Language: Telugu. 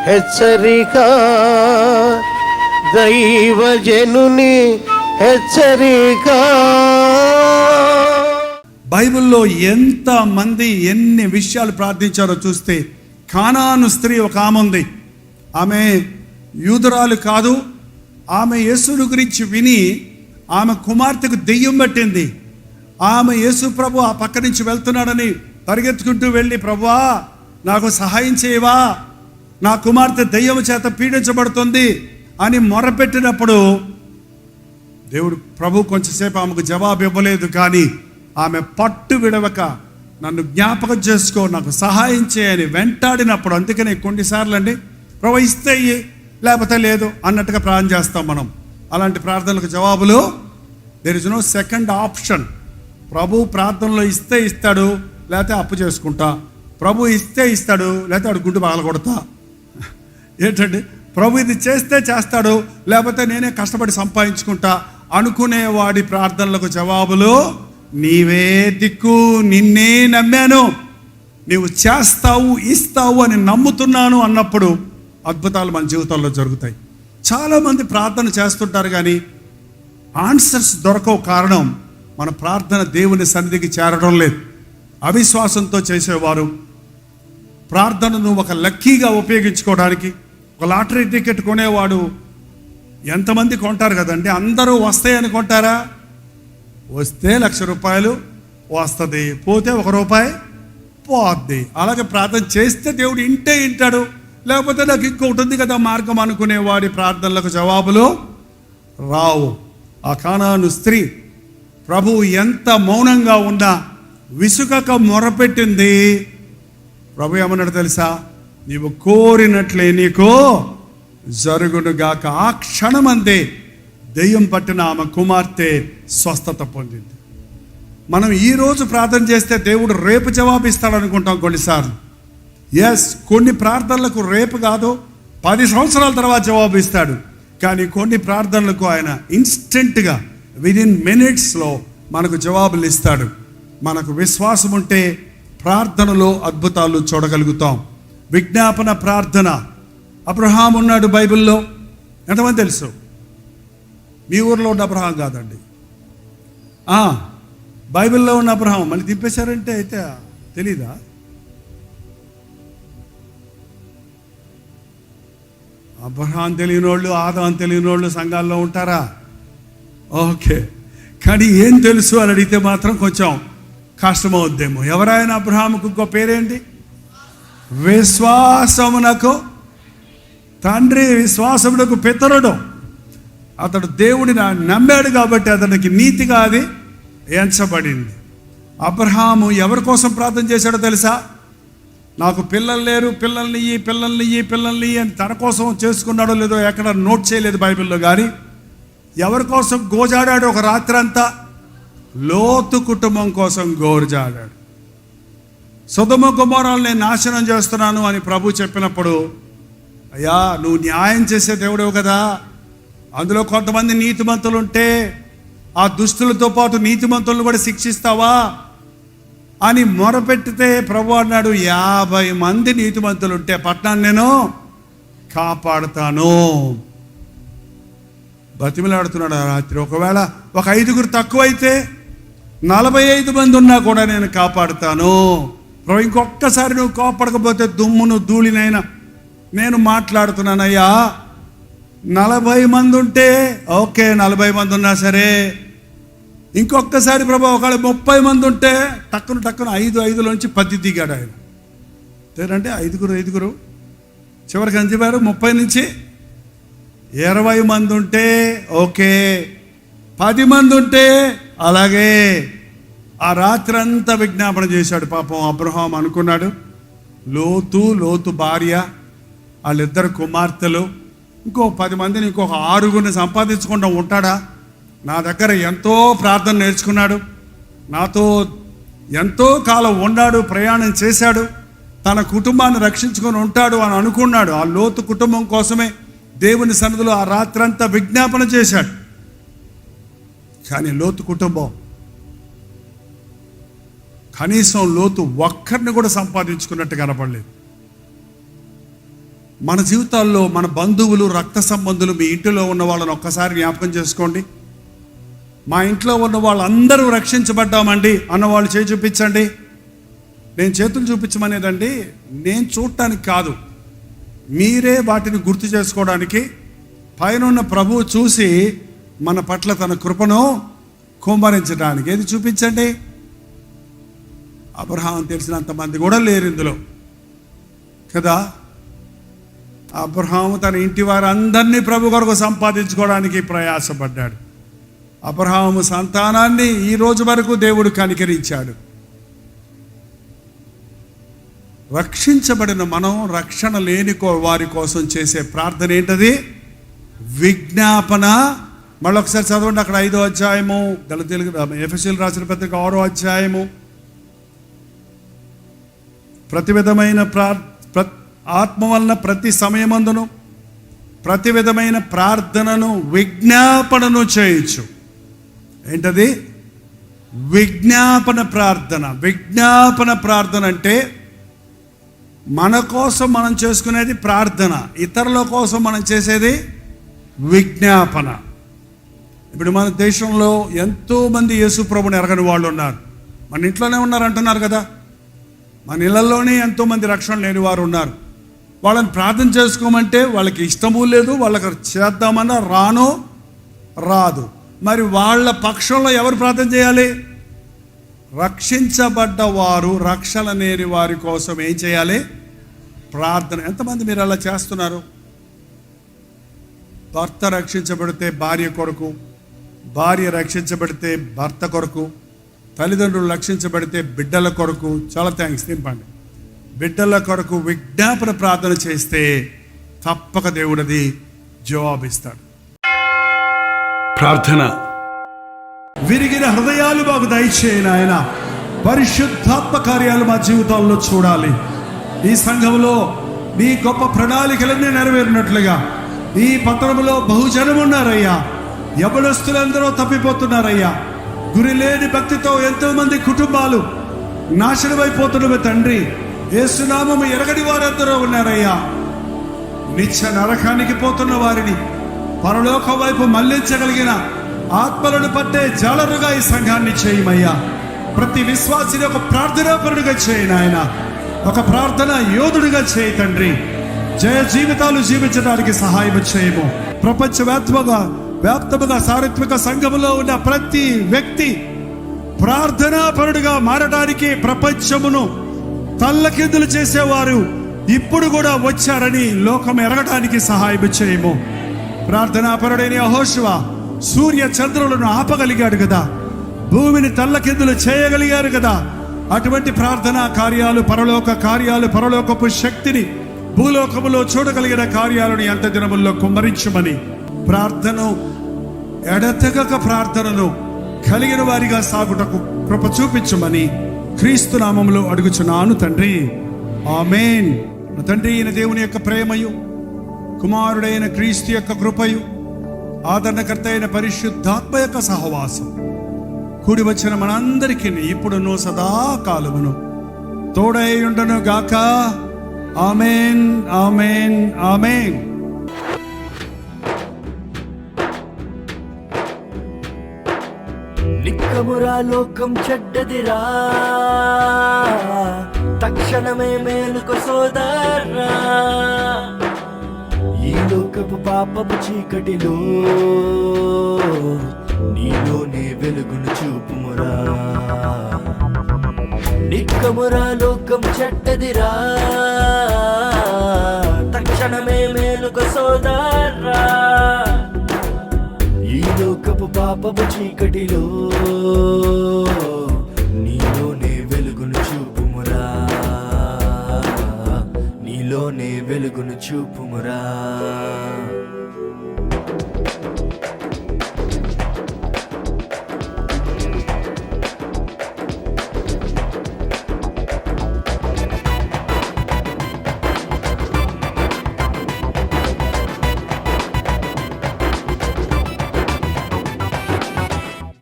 హెచ్చరిక, దైవజనుని హెచ్చరిక. బైబిల్లో ఎంత మంది ఎన్ని విషయాలు ప్రార్థించారో చూస్తే, కానాను స్త్రీ ఒక ఆమె ఉంది. ఆమె యూదురాలు కాదు. ఆమె యేసుని గురించి విని ఆమె కుమార్తెకు దెయ్యం పట్టింది. ఆమె యేసు ప్రభు ఆ పక్క నుంచి వెళ్తున్నాడని పరిగెత్తుకుంటూ వెళ్ళి, ప్రభువా నాకు సహాయం చేయవా, నా కుమార్తె దెయ్యం చేత పీడించబడుతుంది అని మొరపెట్టినప్పుడు దేవుడు ప్రభు కొంచెంసేపు ఆమెకు జవాబు ఇవ్వలేదు. కానీ ఆమె పట్టు విడవక నన్ను జ్ఞాపకం చేసుకో, నాకు సహాయం చేయని వెంటాడినప్పుడు, అందుకనే కొన్నిసార్లు అండి ప్రభు ఇస్తే లేకపోతే లేదు అన్నట్టుగా ప్రార్థన చేస్తాం మనం. అలాంటి ప్రార్థనలకు జవాబులు there is no second option. ప్రభు ప్రార్థనలో ఇస్తే ఇస్తాడు, లేకపోతే అప్పు చేసుకుంటా. ప్రభు ఇస్తే ఇస్తాడు, లేకపోతే వాడు గుడ్డు పగల కొడతా. ఏంటండి, ప్రభు ఇది చేస్తే చేస్తాడు, లేకపోతే నేనే కష్టపడి సంపాదించుకుంటా అనుకునే వాడి ప్రార్థనలకు జవాబులు నీవే దిక్కు, నిన్నే నమ్మాను, నీవు చేస్తావు ఇస్తావు అని నమ్ముతున్నాను అన్నప్పుడు అద్భుతాలు మన జీవితంలో జరుగుతాయి. చాలామంది ప్రార్థన చేస్తుంటారు కానీ ఆన్సర్స్ దొరకవు. కారణం మన ప్రార్థన దేవుని సన్నిధికి చేరడం లేదు. అవిశ్వాసంతో చేసేవారు ప్రార్థనను ఒక లక్కీగా ఉపయోగించుకోవడానికి, ఒక లాటరీ టికెట్ కొనేవాడు ఎంతమంది కొంటారు కదండి. అందరూ వస్తాయని కొంటారా? వస్తే 1,00,000 రూపాయలు వస్తుంది, పోతే 1 రూపాయి పోద్ది. అలాగే ప్రార్థన చేస్తే దేవుడు ఇంటే వింటాడు, లేకపోతే నాకు ఇంకొకటి ఉంది కదా మార్గం అనుకునే వాడి ప్రార్థనలకు జవాబులు రావు. ఆ కానాను స్త్రీ ప్రభువు ఎంత మౌనంగా ఉన్నా విసుగక మొరపెట్టింది. ప్రభు ఏమన్నాడు తెలుసా? నీవు కోరినట్లే నీకు జరుగునుగాక. ఆ క్షణమందే దెయ్యం పట్టిన ఆమె కుమార్తె స్వస్థత పొందింది. మనం ఈరోజు ప్రార్థన చేస్తే దేవుడు రేపు జవాబు ఇస్తాడు అనుకుంటాం కొన్నిసార్లు. ఎస్, కొన్ని ప్రార్థనలకు రేపు కాదు 10 సంవత్సరాల తర్వాత జవాబు ఇస్తాడు. కానీ కొన్ని ప్రార్థనలకు ఆయన ఇన్స్టెంట్గా విదిన్ మినిట్స్లో మనకు జవాబులు ఇస్తాడు. మనకు విశ్వాసం ఉంటే ప్రార్థనలో అద్భుతాలు చూడగలుగుతాం. విజ్ఞాపన ప్రార్థన. అబ్రహాం ఉన్నాడు బైబిల్లో, ఎంతమంది తెలుసు? మీ ఊర్లో ఉన్న అబ్రహాం కాదండి, బైబిల్లో ఉన్న అబ్రహాం. మళ్ళీ దింపేశారంటే అయితే తెలీదా? అబ్రహాం తెలియని వాళ్ళు, ఆదాం తెలియని వాళ్ళు సంఘాల్లో ఉంటారా? ఓకే, కానీ ఏం తెలుసు అని అడిగితే మాత్రం కొంచెం కష్టమవుద్దేమో. ఎవరైనా అబ్రహాముకు ఇంకో పేరేంటి? విశ్వాసమునకు తండ్రి, విశ్వాసమునకు పితరుడు. అతడు దేవుడిని నమ్మాడు కాబట్టి అతనికి నీతిగా అది ఎంచబడింది. అబ్రహాము ఎవరి కోసం ప్రార్థన చేశాడో తెలుసా? నాకు పిల్లలు లేరు, పిల్లల్ని అని తన కోసం చేసుకున్నాడో లేదో ఎక్కడ నోట్ చేయలేదు బైబిల్లో. కానీ ఎవరి కోసం గోజాడాడు ఒక రాత్రి అంతా? లోతు కుటుంబం కోసం గోజాడాడు. సొదొమ గొమొర్రాలను నేను నాశనం చేస్తున్నాను అని ప్రభు చెప్పినప్పుడు, అయ్యా నువ్వు న్యాయం చేసే దేవుడేవు కదా, అందులో కొంతమంది నీతిమంతులు ఉంటే ఆ దుష్టులతో పాటు నీతిమంతులను కూడా శిక్షిస్తావా అని మొరపెట్టితే ప్రభు అన్నాడు, 50 మంది నీతిమంతులు ఉంటే పట్టణాన్ని నేను కాపాడుతాను. బతిమలాడుతున్నాడు ఆ రాత్రి. ఒకవేళ ఒక 5 తక్కువైతే 45 మంది ఉన్నా కూడా నేను కాపాడుతాను. ప్రభు ఇంకొక్కసారి నువ్వు కాపాడకపోతే దుమ్మును ధూళినైనా నేను మాట్లాడుతున్నానయ్యా. 40 మంది ఉంటే ఓకే, 40 మంది ఉన్నా సరే. ఇంకొకసారి ప్రభు ఒకవేళ 30 మంది ఉంటే టక్కున 5 10 దిగాడు ఆయన. అంటే 5 చివరికి ఎంత చెప్పారు? 30 నుంచి 20 మంది ఉంటే ఓకే, 10 మంది ఉంటే అలాగే. ఆ రాత్రి అంతా విజ్ఞాపన చేశాడు. పాపం అబ్రహాం అనుకున్నాడు, లోతు భార్య, వాళ్ళిద్దరు కుమార్తెలు, ఇంకో 10 మందిని, ఇంకొక 6 సంపాదించకుండా ఉంటాడా? నా దగ్గర ఎంతో ప్రార్థన నేర్చుకున్నాడు, నాతో ఎంతో కాలం ఉన్నాడు, ప్రయాణం చేశాడు, తన కుటుంబాన్ని రక్షించుకొని ఉంటాడు అని అనుకున్నాడు. ఆ లోతు కుటుంబం కోసమే దేవుని సన్నిధిలో ఆ రాత్రంతా విజ్ఞాపన చేశాడు. కానీ లోతు కుటుంబం కనీసం లోతు ఒక్కరిని కూడా సంపాదించుకున్నట్టు కనపడలేదు. మన జీవితాల్లో మన బంధువులు, రక్త సంబంధులు, మీ ఇంటిలో ఉన్న వాళ్ళని ఒక్కసారి జ్ఞాపకం చేసుకోండి. మా ఇంట్లో ఉన్న వాళ్ళందరూ రక్షించబడ్డామండి అన్నవాళ్ళు చేయి చూపించండి. నేను చేతులు చూపించమనేదండి నేను చూడటానికి కాదు, మీరే వాటిని గుర్తు చేసుకోవడానికి, పైన ప్రభువు చూసి మన పట్ల తన కృపను కుమ్మరించడానికి. ఏది చూపించండి. అబ్రహాం తెలిసినంత మంది కూడా లేరు ఇందులో కదా. అబ్రహాము తన ఇంటి వారందరినీ ప్రభు కొరకు సంపాదించుకోవడానికి ప్రయాసపడ్డాడు. అబ్రహాము సంతానాన్ని ఈ రోజు వరకు దేవుడు కనికరించాడు. రక్షించబడిన మనం రక్షణ లేని వారి కోసం చేసే ప్రార్థన ఏంటది? విజ్ఞాపన. మళ్ళొకసారి చదవండి, అక్కడ 5వ అధ్యాయము, ఎఫెసీయులకు రాసిన పత్రిక 6వ అధ్యాయము. ప్రతి విధమైన ఆత్మ వలన ప్రతి సమయమందును ప్రతి విధమైన ప్రార్థనను విజ్ఞాపనను చేయొచ్చు. ఏంటది? విజ్ఞాపన ప్రార్థన. విజ్ఞాపన ప్రార్థన అంటే మన కోసం మనం చేసుకునేది ప్రార్థన, ఇతరుల కోసం మనం చేసేది విజ్ఞాపన. ఇప్పుడు మన దేశంలో ఎంతోమంది యేసు ప్రభుని ఎరగని వాళ్ళు ఉన్నారు. మన ఇంట్లోనే ఉన్నారు అంటున్నారు కదా. మన ఇళ్లలోనే ఎంతోమంది రక్షణ లేని వారు ఉన్నారు. వాళ్ళని ప్రార్థన చేసుకోమంటే వాళ్ళకి ఇష్టము లేదు, వాళ్ళకి చేద్దామన్నా రాదు. మరి వాళ్ళ పక్షంలో ఎవరు ప్రార్థన చేయాలి? రక్షించబడ్డ వారు, రక్షణ లేని వారి కోసం ఏం చేయాలి? ప్రార్థన. ఎంతమంది మీరు అలా చేస్తున్నారు? భర్త రక్షించబడితే భార్య కొరకు, భార్య రక్షించబడితే భర్త కొరకు, తల్లిదండ్రులు రక్షించబడితే బిడ్డల కొరకు. చాలా థ్యాంక్స్, తింపండి. బిడ్డల కొరకు విజ్ఞాపన ప్రార్థన చేస్తే తప్పక దేవుడిది జవాబిస్తాడు. ప్రార్థన. విరిగిన హృదయాలు మాకు దయచేయను ఆయన. పరిశుద్ధాత్మ కార్యాలు మా జీవితాల్లో చూడాలి. ఈ సంఘంలో నీ గొప్ప ప్రణాళికలన్నీ నెరవేరినట్లుగా ఈ పట్టణంలో బహుజనం ఉన్నారయ్యా. యవనస్తులందరూ తప్పిపోతున్నారయ్యా. గురి లేని భక్తితో ఎంతో మంది కుటుంబాలు నాశనమైపోతున్నవి తండ్రి. యేసునామము ఎరగని వారందరూ ఉన్నారయ్యా. నిత్య నరకానికి పోతున్న వారిని పరలోకం వైపు మళ్లించగలిగిన ఆత్మలను పట్టే జాలరుగా ఈ సంఘాన్ని చేయమయ్యా. ప్రతి విశ్వాసిని ఒక ప్రార్థనాపరుడిగా చేయి నాయన. ఒక ప్రార్థన యోధుడిగా చేయి తండ్రి. జయ జీవితాలు జీవించడానికి సహాయం చేయము. ప్రపంచవ్యాప్తముగా సార్వత్రిక సంఘములో ఉన్న ప్రతి వ్యక్తి ప్రార్థనాపరుడిగా మారడానికి, ప్రపంచమును తల్లకిందులు చేసేవారు ఇప్పుడు కూడా వచ్చారని లోకం ఎరగడానికి సహాయం చేయము. ప్రార్థనాపరుడైన యెహోషువ సూర్య చంద్రులను ఆపగలిగాడు కదా, భూమిని తల్లకిందులు చేయగలిగారు కదా. అటువంటి ప్రార్థనా కార్యాలు, పరలోక కార్యాలు, పరలోకపు శక్తిని భూలోకములో చూడగలిగిన కార్యాలను ఎంత దినముల్లో కుమ్మరించమని, ప్రార్థన ఎడతెగక ప్రార్థనను కలిగిన వారిగా సాగుటకు కృప చూపించమని క్రీస్తు నామములో అడుగుచున్నాను తండ్రి, ఆమేన్. తండ్రి అయిన దేవుని యొక్క ప్రేమయు, కుమారుడైన క్రీస్తు యొక్క కృపయు, ఆదరణకర్త అయిన పరిశుద్ధాత్మ యొక్క సహవాసం కూడి వచ్చిన మనందరికీ ఇప్పుడును సదాకాలమును తోడై ఉండను గాక. ఆమేన్, ఆమేన్, ఆమేన్. నిక్కమురా లోకం చెడ్డదిరా, తక్షణమే మేలుకు సోదరా. ఈ లోకపు పాపపు చీకటిలో నీలోనే వెలుగును చూపుమురా. నిక్కమురా లోకం చెడ్డదిరా, తక్షణమే మేలుకు సోదరా. ఈ లోకపు పాపపు చీకటిలో నీలోనే వెలుగును చూపుమురా. నీలోనే వెలుగును చూపుమురా.